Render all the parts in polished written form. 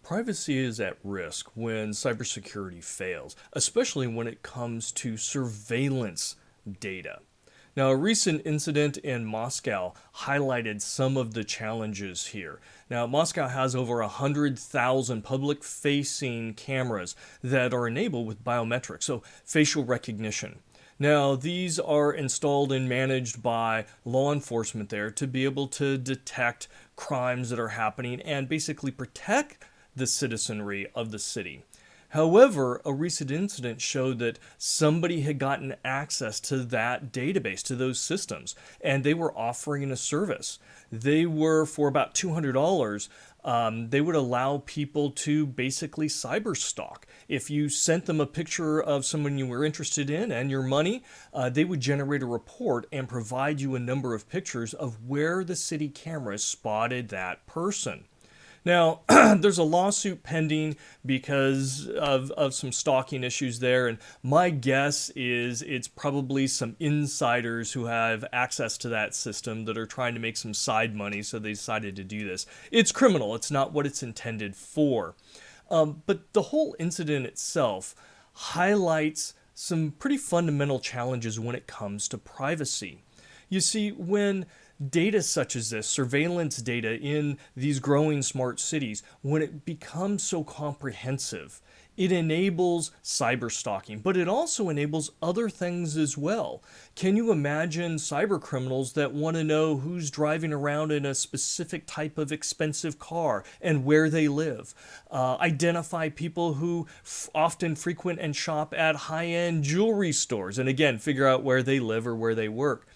Privacy is at risk when cybersecurity fails, especially when it comes to surveillance data. Now, a recent incident in Moscow highlighted some of the challenges here. Now, Moscow has over 100,000 public-facing cameras that are enabled with biometric, so facial recognition. Now, these are installed and managed by law enforcement there to be able to detect crimes that are happening and basically protect the citizenry of the city. However, a recent incident showed that somebody had gotten access to that database, to those systems, and they were offering a service. They were, for about $200, they would allow people to basically cyber stalk. If you sent them a picture of someone you were interested in and your money, they would generate a report and provide you a number of pictures of where the city cameras spotted that person. Now, there's a lawsuit pending because of some stalking issues there, and my guess is it's probably some insiders who have access to that system that are trying to make some side money, so they decided to do this. It's criminal. It's not what it's intended for. But the whole incident itself highlights some pretty fundamental challenges when it comes to privacy. You see, when data such as this, surveillance data in these growing smart cities, when it becomes so comprehensive, it enables cyber stalking, but it also enables other things as well. Can you imagine cyber criminals that want to know who's driving around in a specific type of expensive car and where they live? Identify people who often frequent and shop at high-end jewelry stores, and again, figure out where they live or where they work.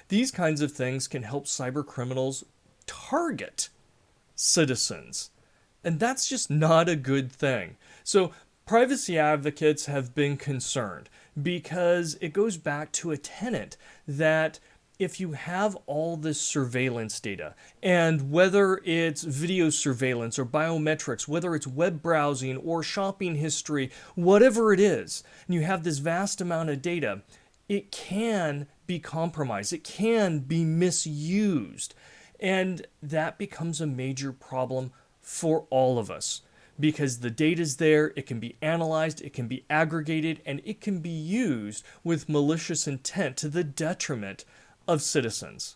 These kinds of things can help cyber criminals target citizens. And that's just not a good thing. So privacy advocates have been concerned because it goes back to a tenet that if you have all this surveillance data, and whether it's video surveillance or biometrics, whether it's web browsing or shopping history, whatever it is, and you have this vast amount of data, it can be compromised. It can be misused. And that becomes a major problem for all of us because the data's there, it can be analyzed, it can be aggregated, and it can be used with malicious intent to the detriment of citizens.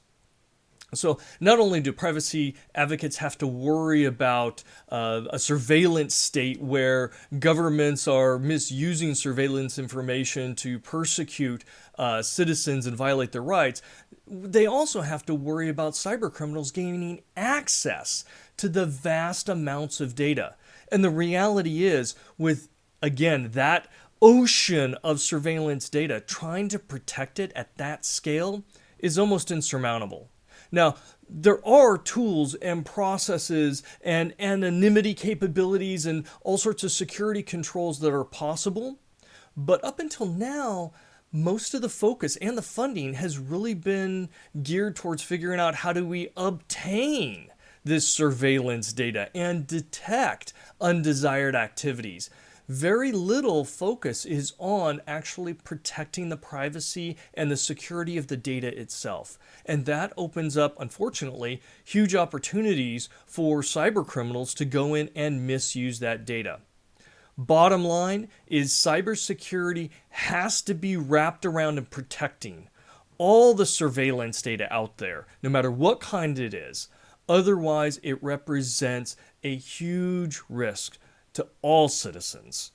So not only do privacy advocates have to worry about a surveillance state where governments are misusing surveillance information to persecute citizens and violate their rights, they also have to worry about cyber criminals gaining access to the vast amounts of data. And the reality is, with, again, that ocean of surveillance data, trying to protect it at that scale is almost insurmountable. Now, there are tools and processes and anonymity capabilities and all sorts of security controls that are possible, but up until now, most of the focus and the funding has really been geared towards figuring out how do we obtain this surveillance data and detect undesired activities. Very little focus is on actually protecting the privacy and the security of the data itself. And that opens up, unfortunately, huge opportunities for cyber criminals to go in and misuse that data. Bottom line is cybersecurity has to be wrapped around and protecting all the surveillance data out there, no matter what kind it is. Otherwise, it represents a huge risk to all citizens.